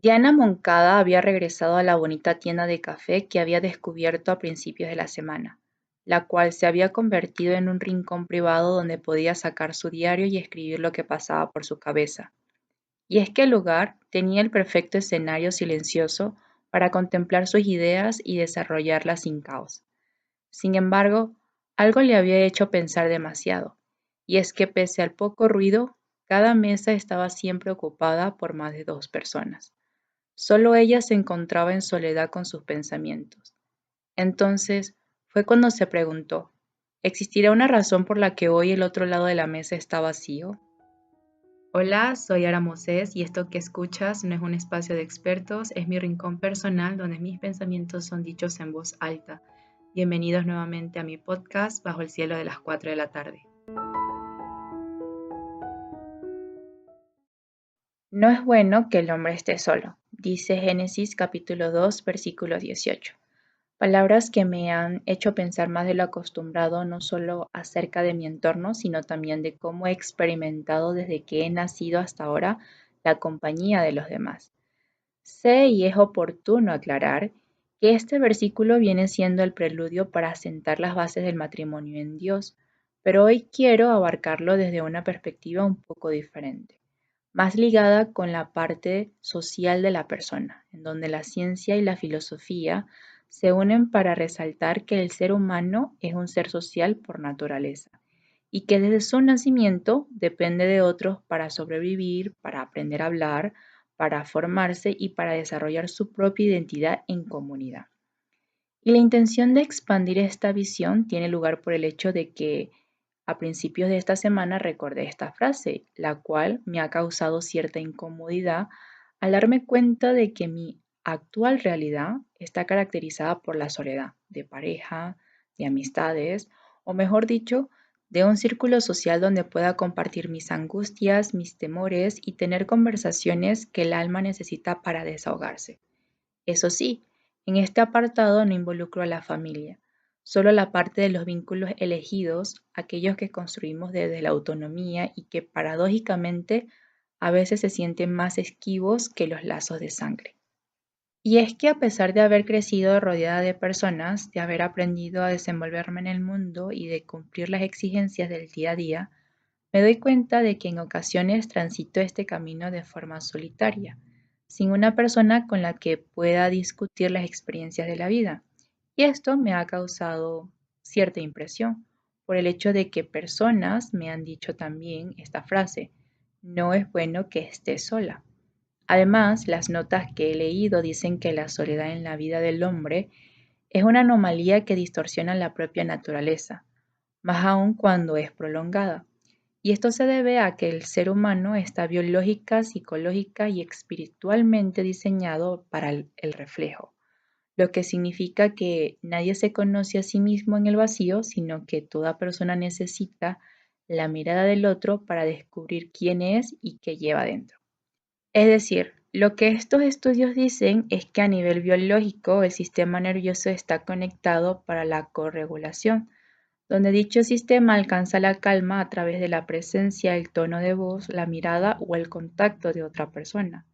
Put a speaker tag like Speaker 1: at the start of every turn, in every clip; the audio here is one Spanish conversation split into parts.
Speaker 1: Diana Moncada había regresado a la bonita tienda de café que había descubierto a principios de la semana, la cual se había convertido en un rincón privado donde podía sacar su diario y escribir lo que pasaba por su cabeza. Y es que el lugar tenía el perfecto escenario silencioso para contemplar sus ideas y desarrollarlas sin caos. Sin embargo, algo le había hecho pensar demasiado, y es que pese al poco ruido, cada mesa estaba siempre ocupada por más de dos personas. Solo ella se encontraba en soledad con sus pensamientos. Entonces fue cuando se preguntó, ¿existirá una razón por la que hoy el otro lado de la mesa está vacío? Hola, soy Ara Mosés y esto que escuchas no es un espacio de expertos, es mi rincón personal donde mis pensamientos son dichos en voz alta. Bienvenidos nuevamente a mi podcast Bajo el cielo de las 4 de la tarde. No es bueno que el hombre esté solo, dice Génesis capítulo 2, versículo 18. Palabras que me han hecho pensar más de lo acostumbrado, no solo acerca de mi entorno, sino también de cómo he experimentado desde que he nacido hasta ahora la compañía de los demás. Sé y es oportuno aclarar que este versículo viene siendo el preludio para asentar las bases del matrimonio en Dios, pero hoy quiero abarcarlo desde una perspectiva un poco diferente, más ligada con la parte social de la persona, en donde la ciencia y la filosofía se unen para resaltar que el ser humano es un ser social por naturaleza y que desde su nacimiento depende de otros para sobrevivir, para aprender a hablar, para formarse y para desarrollar su propia identidad en comunidad. Y la intención de expandir esta visión tiene lugar por el hecho de que a principios de esta semana recordé esta frase, la cual me ha causado cierta incomodidad al darme cuenta de que mi actual realidad está caracterizada por la soledad de pareja, de amistades, o mejor dicho, de un círculo social donde pueda compartir mis angustias, mis temores y tener conversaciones que el alma necesita para desahogarse. Eso sí, en este apartado no involucro a la familia, solo la parte de los vínculos elegidos, aquellos que construimos desde la autonomía y que paradójicamente a veces se sienten más esquivos que los lazos de sangre. Y es que a pesar de haber crecido rodeada de personas, de haber aprendido a desenvolverme en el mundo y de cumplir las exigencias del día a día, me doy cuenta de que en ocasiones transito este camino de forma solitaria, sin una persona con la que pueda discutir las experiencias de la vida. Y esto me ha causado cierta impresión, por el hecho de que personas me han dicho también esta frase, no es bueno que estés sola. Además, las notas que he leído dicen que la soledad en la vida del hombre es una anomalía que distorsiona la propia naturaleza, más aún cuando es prolongada. Y esto se debe a que el ser humano está biológica, psicológica y espiritualmente diseñado para el reflejo, lo que significa que nadie se conoce a sí mismo en el vacío, sino que toda persona necesita la mirada del otro para descubrir quién es y qué lleva dentro. Es decir, lo que estos estudios dicen es que a nivel biológico el sistema nervioso está conectado para la corregulación, donde dicho sistema alcanza la calma a través de la presencia, el tono de voz, la mirada o el contacto de otra persona.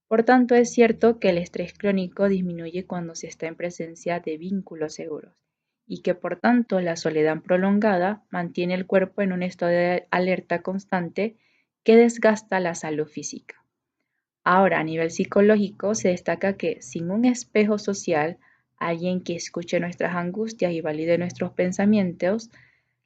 Speaker 1: Por tanto, es cierto que el estrés crónico disminuye cuando se está en presencia de vínculos seguros y que por tanto la soledad prolongada mantiene el cuerpo en un estado de alerta constante que desgasta la salud física. Ahora, a nivel psicológico, se destaca que sin un espejo social, alguien que escuche nuestras angustias y valide nuestros pensamientos,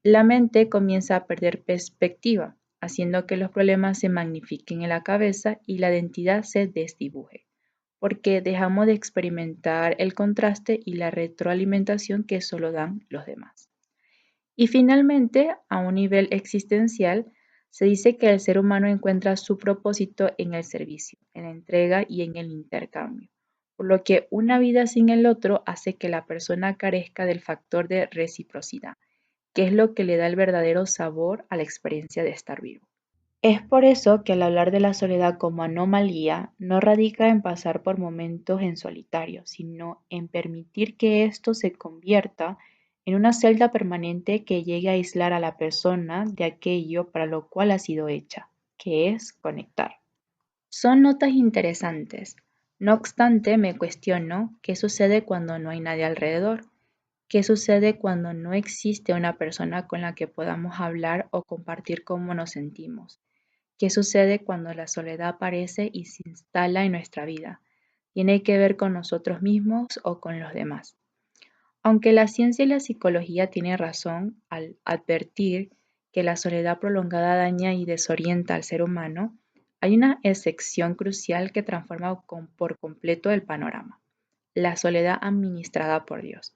Speaker 1: la mente comienza a perder perspectiva, haciendo que los problemas se magnifiquen en la cabeza y la identidad se desdibuje, porque dejamos de experimentar el contraste y la retroalimentación que solo dan los demás. Y finalmente, a un nivel existencial, se dice que el ser humano encuentra su propósito en el servicio, en la entrega y en el intercambio, por lo que una vida sin el otro hace que la persona carezca del factor de reciprocidad, que es lo que le da el verdadero sabor a la experiencia de estar vivo. Es por eso que al hablar de la soledad como anomalía, no radica en pasar por momentos en solitario, sino en permitir que esto se convierta en una celda permanente que llegue a aislar a la persona de aquello para lo cual ha sido hecha, que es conectar. Son notas interesantes, No obstante, me cuestiono qué sucede cuando no hay nadie alrededor. ¿Qué sucede cuando no existe una persona con la que podamos hablar o compartir cómo nos sentimos? ¿Qué sucede cuando la soledad aparece y se instala en nuestra vida? ¿Tiene que ver con nosotros mismos o con los demás? Aunque la ciencia y la psicología tienen razón al advertir que la soledad prolongada daña y desorienta al ser humano, hay una excepción crucial que transforma por completo el panorama: la soledad administrada por Dios.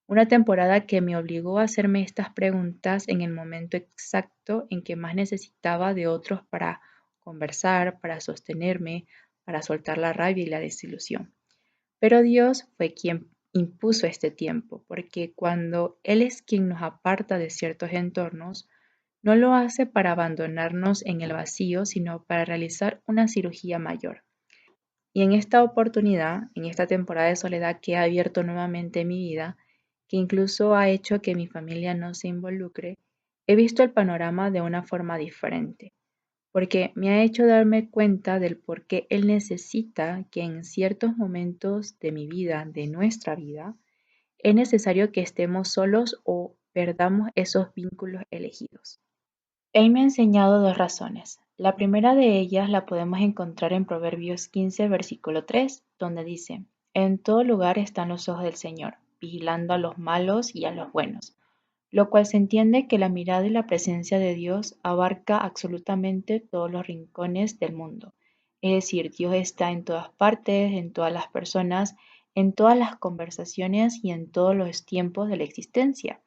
Speaker 1: Una temporada que me obligó a hacerme estas preguntas en el momento exacto en que más necesitaba de otros para conversar, para sostenerme, para soltar la rabia y la desilusión. Pero Dios fue quien impuso este tiempo, porque cuando Él es quien nos aparta de ciertos entornos, no lo hace para abandonarnos en el vacío, sino para realizar una cirugía mayor. Y en esta oportunidad, en esta temporada de soledad que ha abierto nuevamente mi vida, que incluso ha hecho que mi familia no se involucre, he visto el panorama de una forma diferente, porque me ha hecho darme cuenta del por qué Él necesita que en ciertos momentos de mi vida, de nuestra vida, es necesario que estemos solos o perdamos esos vínculos elegidos. Él me ha enseñado dos razones. La primera de ellas la podemos encontrar en Proverbios 15, versículo 3, donde dice: En todo lugar están los ojos del Señor, vigilando a los malos y a los buenos, lo cual se entiende que la mirada y la presencia de Dios abarca absolutamente todos los rincones del mundo. Es decir, Dios está en todas partes, en todas las personas, en todas las conversaciones y en todos los tiempos de la existencia.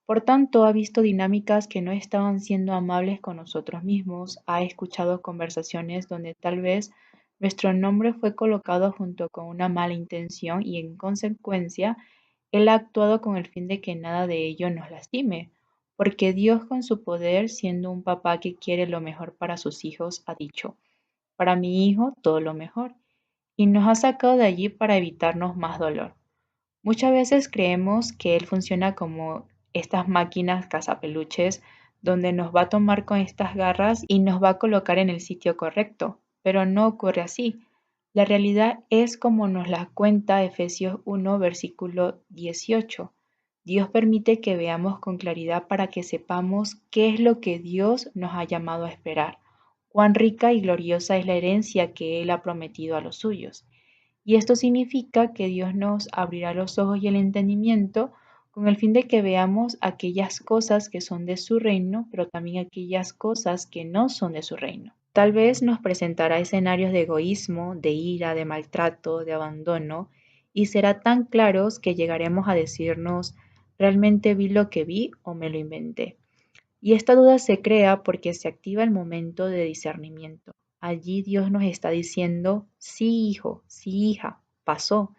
Speaker 1: Por tanto, ha visto dinámicas que no estaban siendo amables con nosotros mismos, ha escuchado conversaciones donde tal vez nuestro nombre fue colocado junto con una mala intención y en consecuencia Él ha actuado con el fin de que nada de ello nos lastime, porque Dios con su poder, siendo un papá que quiere lo mejor para sus hijos, ha dicho: para mi hijo todo lo mejor, y nos ha sacado de allí para evitarnos más dolor. Muchas veces creemos que él funciona como estas máquinas cazapeluches donde nos va a tomar con estas garras y nos va a colocar en el sitio correcto, pero no ocurre así. La realidad es como nos la cuenta Efesios 1, versículo 18. Dios permite que veamos con claridad para que sepamos qué es lo que Dios nos ha llamado a esperar, cuán rica y gloriosa es la herencia que Él ha prometido a los suyos. Y esto significa que Dios nos abrirá los ojos y el entendimiento con el fin de que veamos aquellas cosas que son de su reino, pero también aquellas cosas que no son de su reino. Tal vez nos presentará escenarios de egoísmo, de ira, de maltrato, de abandono, y será tan claros que llegaremos a decirnos: ¿realmente vi lo que vi o me lo inventé? Y esta duda se crea porque se activa el momento de discernimiento. Allí Dios nos está diciendo: sí, hijo, sí, hija, pasó.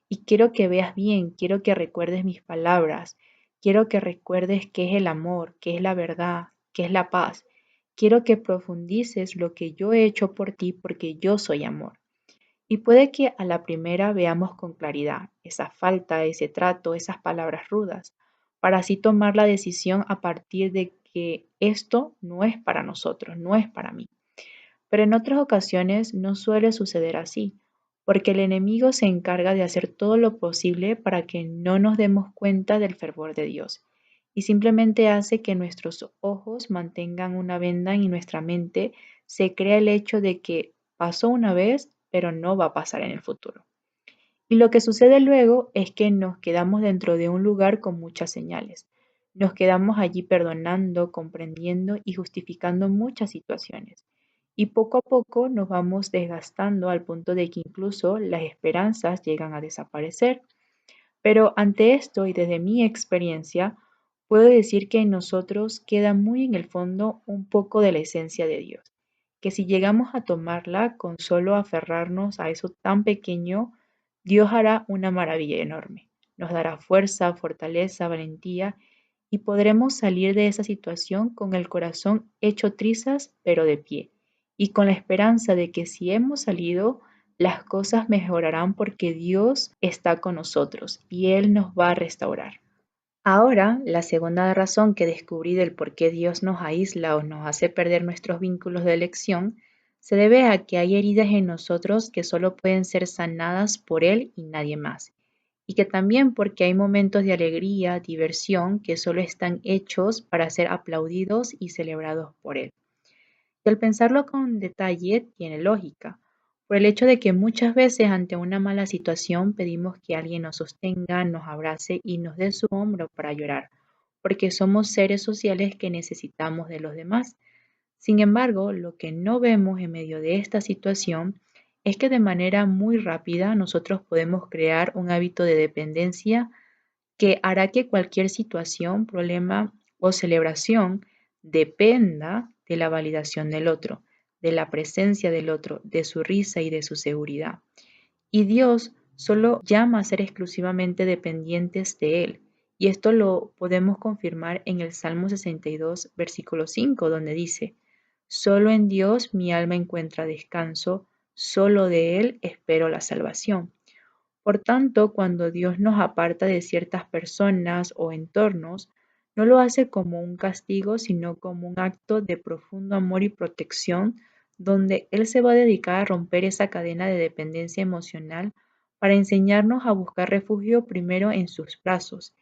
Speaker 1: Y quiero que veas bien, quiero que recuerdes mis palabras, quiero que recuerdes qué es el amor, qué es la verdad, qué es la paz. Quiero que profundices lo que yo he hecho por ti porque yo soy amor. Y puede que a la primera veamos con claridad esa falta, ese trato, esas palabras rudas, para así tomar la decisión a partir de que esto no es para nosotros, no es para mí. Pero en otras ocasiones no suele suceder así, porque el enemigo se encarga de hacer todo lo posible para que no nos demos cuenta del fervor de Dios, y simplemente hace que nuestros ojos mantengan una venda y nuestra mente se crea el hecho de que pasó una vez, pero no va a pasar en el futuro. Y lo que sucede luego es que nos quedamos dentro de un lugar con muchas señales. Nos quedamos allí perdonando, comprendiendo y justificando muchas situaciones. Y poco a poco nos vamos desgastando al punto de que incluso las esperanzas llegan a desaparecer. Pero ante esto y desde mi experiencia, puedo decir que en nosotros queda muy en el fondo un poco de la esencia de Dios, que si llegamos a tomarla con solo aferrarnos a eso tan pequeño, Dios hará una maravilla enorme. Nos dará fuerza, fortaleza, valentía y podremos salir de esa situación con el corazón hecho trizas, pero de pie, y con la esperanza de que si hemos salido, las cosas mejorarán porque Dios está con nosotros y Él nos va a restaurar. Ahora, la segunda razón que descubrí del por qué Dios nos aísla o nos hace perder nuestros vínculos de elección se debe a que hay heridas en nosotros que solo pueden ser sanadas por Él y nadie más. Y que también porque hay momentos de alegría, diversión, que solo están hechos para ser aplaudidos y celebrados por Él. Y al pensarlo con detalle, tiene lógica, por el hecho de que muchas veces ante una mala situación pedimos que alguien nos sostenga, nos abrace y nos dé su hombro para llorar, porque somos seres sociales que necesitamos de los demás. Sin embargo, lo que no vemos en medio de esta situación es que de manera muy rápida nosotros podemos crear un hábito de dependencia que hará que cualquier situación, problema o celebración dependa de la validación del otro, de la presencia del otro, de su risa y de su seguridad. Y Dios solo llama a ser exclusivamente dependientes de Él. Y esto lo podemos confirmar en el Salmo 62, versículo 5, donde dice, solo en Dios mi alma encuentra descanso, solo de Él espero la salvación. Por tanto, cuando Dios nos aparta de ciertas personas o entornos, no lo hace como un castigo, sino como un acto de profundo amor y protección, donde Él se va a dedicar a romper esa cadena de dependencia emocional para enseñarnos a buscar refugio primero en sus brazos,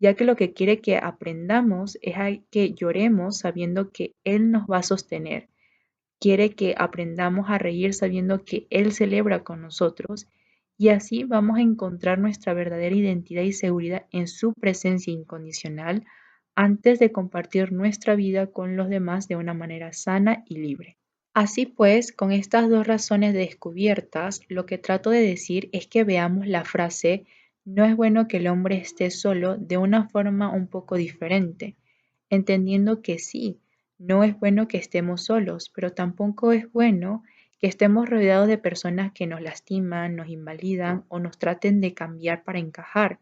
Speaker 1: ya que lo que quiere que aprendamos es a que lloremos sabiendo que Él nos va a sostener. Quiere que aprendamos a reír sabiendo que Él celebra con nosotros y así vamos a encontrar nuestra verdadera identidad y seguridad en su presencia incondicional antes de compartir nuestra vida con los demás de una manera sana y libre. Así pues, con estas dos razones descubiertas, lo que trato de decir es que veamos la frase no es bueno que el hombre esté solo de una forma un poco diferente, entendiendo que sí, no es bueno que estemos solos, pero tampoco es bueno que estemos rodeados de personas que nos lastiman, nos invalidan o nos traten de cambiar para encajar,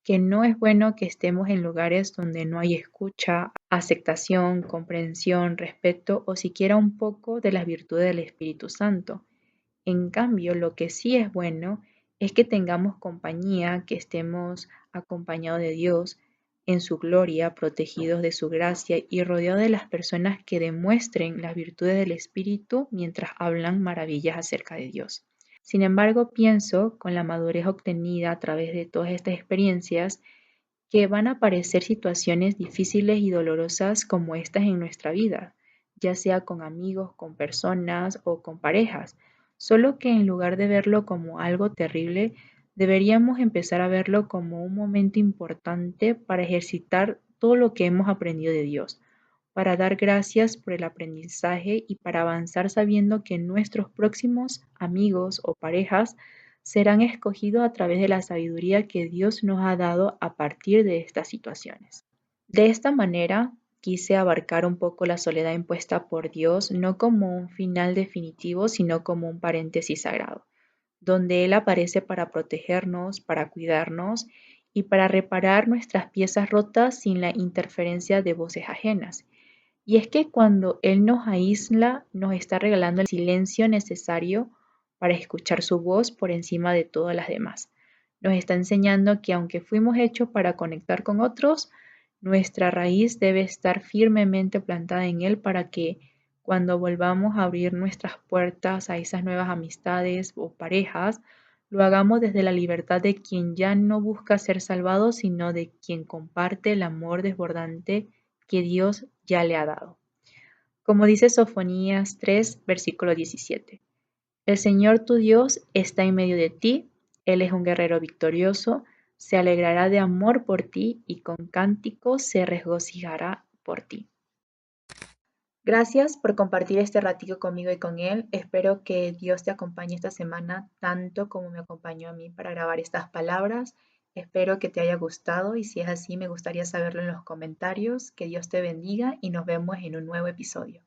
Speaker 1: que no es bueno que estemos en lugares donde no hay escucha, aceptación, comprensión, respeto o siquiera un poco de las virtudes del Espíritu Santo. En cambio, lo que sí es bueno es que tengamos compañía, que estemos acompañados de Dios en su gloria, protegidos de su gracia y rodeados de las personas que demuestren las virtudes del Espíritu mientras hablan maravillas acerca de Dios. Sin embargo, pienso, con la madurez obtenida a través de todas estas experiencias, que van a aparecer situaciones difíciles y dolorosas como estas en nuestra vida, ya sea con amigos, con personas o con parejas, solo que en lugar de verlo como algo terrible, deberíamos empezar a verlo como un momento importante para ejercitar todo lo que hemos aprendido de Dios, para dar gracias por el aprendizaje y para avanzar sabiendo que nuestros próximos amigos o parejas serán escogidos a través de la sabiduría que Dios nos ha dado a partir de estas situaciones. De esta manera, quise abarcar un poco la soledad impuesta por Dios, no como un final definitivo, sino como un paréntesis sagrado, donde Él aparece para protegernos, para cuidarnos y para reparar nuestras piezas rotas sin la interferencia de voces ajenas. Y es que cuando Él nos aísla, nos está regalando el silencio necesario para escuchar su voz por encima de todas las demás. Nos está enseñando que aunque fuimos hechos para conectar con otros, nuestra raíz debe estar firmemente plantada en Él para que cuando volvamos a abrir nuestras puertas a esas nuevas amistades o parejas, lo hagamos desde la libertad de quien ya no busca ser salvado, sino de quien comparte el amor desbordante que Dios ya le ha dado. Como dice Sofonías 3, versículo 17. El Señor tu Dios está en medio de ti, Él es un guerrero victorioso, se alegrará de amor por ti y con cánticos se regocijará por ti. Gracias por compartir este ratito conmigo y con él. Espero que Dios te acompañe esta semana tanto como me acompañó a mí para grabar estas palabras. Espero que te haya gustado y si es así me gustaría saberlo en los comentarios. Que Dios te bendiga y nos vemos en un nuevo episodio.